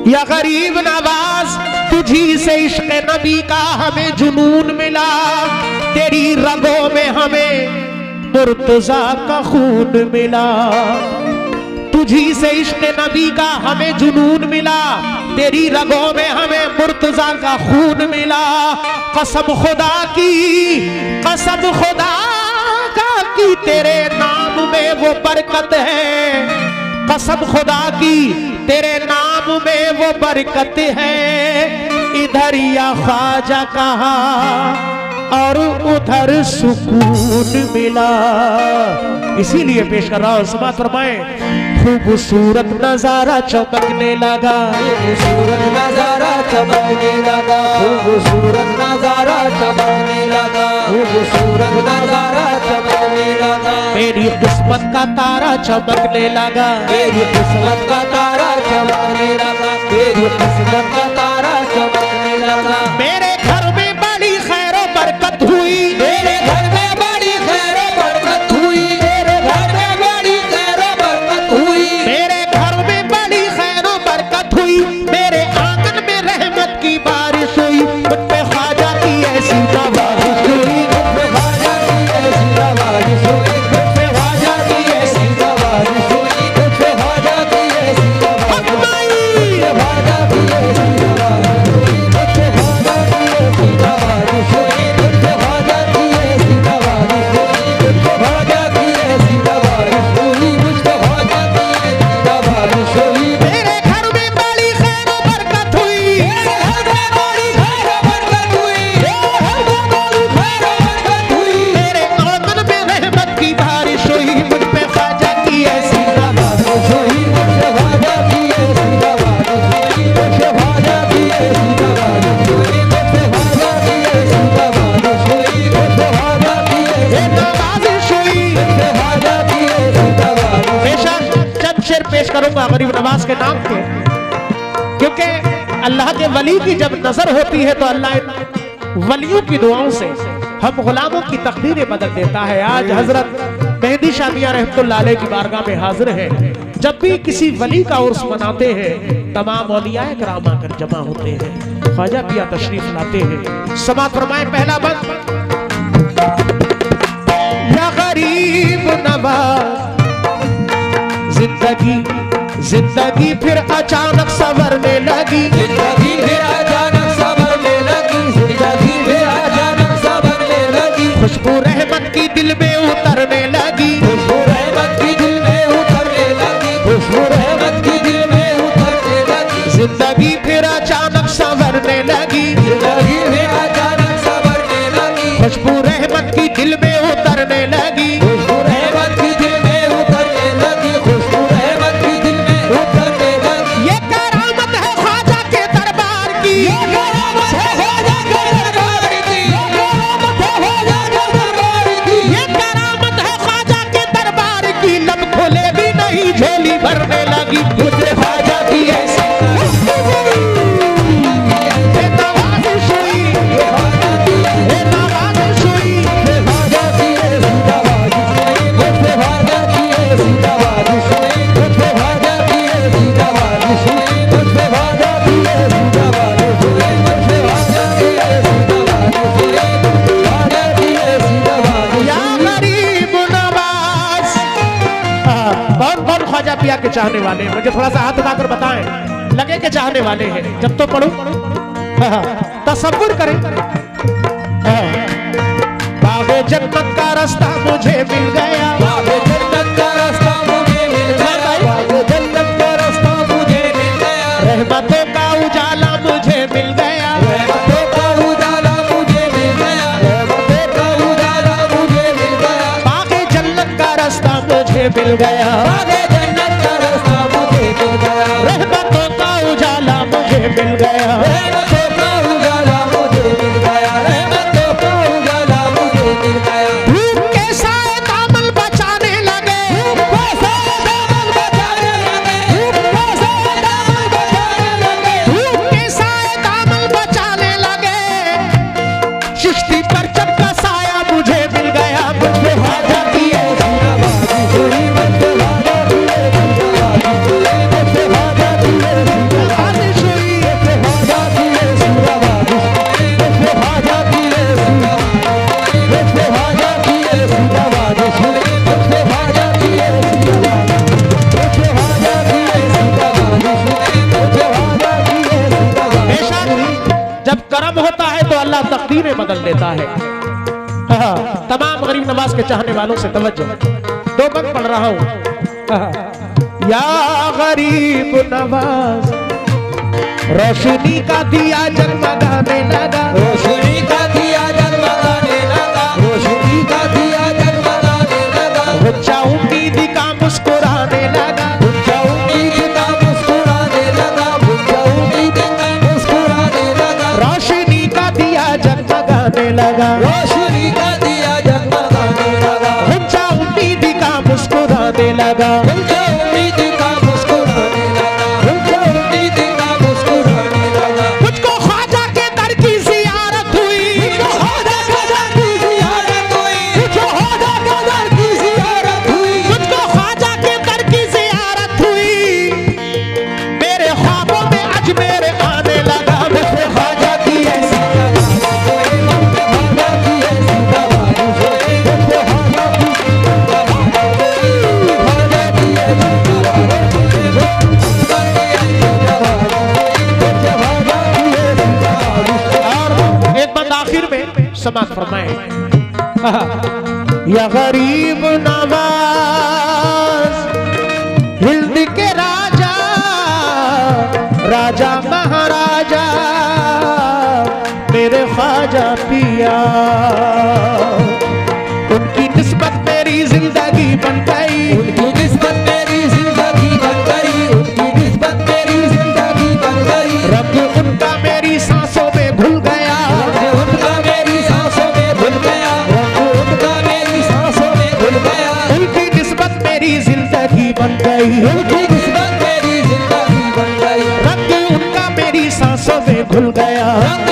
या गरीब नवाज तुझी से इश्क नबी का हमें जुनून मिला, तेरी रगों में हमें मुर्तजा का खून मिला। तुझी से इश्क नबी का हमें जुनून मिला, तेरी रगों में हमें मुर्तजा का खून मिला। कसम खुदा की, कसम खुदा का की तेरे नाम में वो बरकत है, कसम खुदा की तेरे नाम में वो बरकत है। इधर या ख्वाजा कहा और उधर सुकून मिला। इसीलिए पेश कर रहा हूं, समाअत फरमाए। खूबसूरत नजारा चमकने लगा, खूबसूरत नजारा चमकने लगा, खूबसूरत नजारा चमकने लगा, खूबसूरत नजारा चमकने लगा। मेरी किस्मत का तारा चमकने लगा, मेरी किस्मत का तारा चमकने लगा, मेरी किस्मत का तारा चमकने लगा। मेरे घर में बड़ी खैर और बरकत हुई, मेरे घर में बड़ी खैर और बरकत हुई, मेरे घर में बड़ी खैर और बरकत हुई, मेरे घर में बड़ी खैर और बरकत हुई। मेरे आंगन में रहमत की बारिश हुई, मुझ पे ख्वाजा की ऐसी नवाजिश हुई, मुझ पे ख्वाजा की ऐसी नवाजिश हुई, मुझ पे ख्वाजा की ऐसी नवाजिश हुई, मुझ पे ख्वाजा की ऐसी नवाजिश हुई, मुझ पे ख्वाजा की ऐसी नवाजिश हुई, मुझ पे ख्वाजा की ऐसी नवाजिश हुई, मुझ पे ख्वाजा की ऐसी नवाजिश हुई, मुझ पे ख्वाजा की ऐसी नवाजिश हुई, मुझ पे ख्वाजा की ऐसी नवाजिश हुई। मेरे घर में बड़ी खैर और बरकत हुई, मेरे घर में बड़ी खैर और बरकत हुई, मेरे घर में बड़ी खैर और बरकत हुई, मेरे आंगन में रहमत की बारिश हुई, मुझ पे ख्वाजा की ऐसी नवाजिश हुई, मुझ पे ख्वाजा की ऐसी नवाजिश हुई, मुझ पे ख्वाजा की ऐसी नवाजिश हुई, मुझ पे ख्वाजा की ऐसी नवाजिश हुई, मुझ पे ख्वाजा की ऐसी नवाजिश हुई। मुझ पे ख्वाजा की ऐसी नवाजिश। बेशक चंद शेर पेश करूंगा गरीब नवाज के नाम के, क्योंकि अल्लाह के वली की जब नजर होती है तो अल्लाह इन वलियों की दुआओं से हम गुलामों की तकदीरें बदल देता है। आज हजरत मेहदी शाह मियां रहमतुल्लाह अलैह की बारगाह में हाजिर है। जब भी किसी वली का उर्स मनाते हैं, तमाम औलियाए किराम आकर जमा होते हैं, ख्वाजा पिया तशरीफ लाते हैं। समाअत फरमाए पहला बंद। या गरीब नवाज जिंदगी, जिंदगी फिर अचानक संवरने लगी, जिंदगी फिर अचानक संवरने लगी, जिंदगी फिर अचानक संवरने लगी, खुशबू रहमत की दिल में उतरने लगी, खुशबू रहमत की दिल में उतरने लगी, खुशबू रहमत की दिल में उतरने लगी, जिंदगी फिर अचानक संवरने लगी, जिंदगी फिर अचानक संवरने लगी, खुशबू रहमत की दिल में उतरने लगी। खुशबू रहमत की दिल में उतरने लगी, खुशबू रहमत की दिल में उतरने लगी। ये करामत है ख्वाजा के दरबार की, ये करामत है ख्वाजा के दरबार की, ये करामत है ख्वाजा के दरबार की, ये करामत है ख्वाजा के दरबार की। लब खोले भी नहीं झोली भरने लगी, मुझे ख्वाजा की ऐसी ये नवाजिश हुई, ये नवाजिश हुई। ख्वाजा की ऐसी नवाजिश हुई, मुझ पे ख्वाजा की ऐसी नवाजिश हुई, मुझ पे ख्वाजा की ऐसी नवाजिश हुई, मुझ पे ख्वाजा की ऐसी नवाजिश हुई, मुझ पे ख्वाजा की ऐसी नवाजिश हुई, ख्वाजा की ऐसी नवाजिश या हुई। गरीब नवाज। कौन कौन ख्वाजा पिया के चाहने वाले हैं? मुझे थोड़ा सा हाथ उठाकर बताएं। लगे के चाहने वाले हैं? जब तो पढ़ो, तसव्वुर करें। बागे जन्नत का रास्ता मुझे मिल गया, बागे जन्नत का रास्ता मुझे मिल गया, बागे जन्नत का रास्ता मुझे मिल गया, रहमतों का उजाला मुझे मिल गया, रहमतों का उजाला मुझे मिल गया, रहमतों का उजाला मुझे मिल गया, बागे जन्नत का रास्ता मुझे मिल गया, बागे जन्नत का रास्ता मुझे मिल गया, रहमतों का उजाला मुझे मिल गया। रहमतों का उजाला मुझे मिल गया, रहमतों का उजाला मुझे मिल गया। धूप के साए दामन बचाने लगे, धूप के साए दामन बचाने लगे, धूप के साए दामन बचाने लगे, धूप के साए दामन बचाने लगे। चिश्ती पर जब का साया मुझे मिल गया, मुझे ख्वाजा की ऐसी नवाजिश हुई, मुझ पे ख्वाजा की ऐसी नवाजिश हुई, मुझ पे ख्वाजा की ऐसी नवाजिश काम होता है तो अल्लाह तकदीरें बदल देता है। हाँ, तमाम गरीब नवाज के चाहने वालों से तवज्जो, 2 बंद पढ़ रहा हूँ। या गरीब नवाज रोशनी का दिया जगमगाने लगा, रोशनी का दिया जगमगाने लगा, रोशनी का दिया जगमगाने लगा, बच्चा उम्मीद का मुस्कुराने लगा, बच्चा उम्मीद का मुस्कुराने लगा, बच्चा उम्मीद का मुस्कुराने लगा, रोशनी का दिया जगमगाने लगा, रोशनी का दिया जगमगाने लगा, बच्चा उम्मीद का मुस्कुराने लगा। बच्चा उम्मीद का मुस्कुराने लगा, बच्चा उम्मीद का मुस्कुराने लगा। मुझको ख्वाजा के दर की जियारत हुई, ख्वाजा के दर की ज़ियारत हुई, मुझको ख्वाजा के दर की ज़ियारत हुई, मुझको ख्वाजा के दर की जियारत हुई। मेरे ख्वाबों में अजमेर आने लगा, मुझे ख्वाजा की ऐसी ख्वाजा की ऐसी दवाई सोए, मुझको ख्वाजा की ख्वाजा की ऐसी दवाई सोए, ख्वाजा की ऐसी दवाई सोए। और एक बंद आखिर में समाप्त फरमाए। या गरीब नवाज हिंद के राजा, राजा महाराजा मेरे ख्वाजा पिया, उनकी निस्बत मेरी जिंदगी बन गई, उनकी निस्बत मेरी जिंदगी बन गई, उनकी निस्बत मेरी जिंदगी बन गई, रंग उनका मेरी सांसों में घुल गया, रंग उनका मेरी सांसों में घुल गया, रंग उनका मेरी सांसों में घुल गया, उनकी निस्बत मेरी जिंदगी बन गई, उनकी निस्बत मेरी जिंदगी बन गई, रंग उनका मेरी सांसों में घुल गया। रंग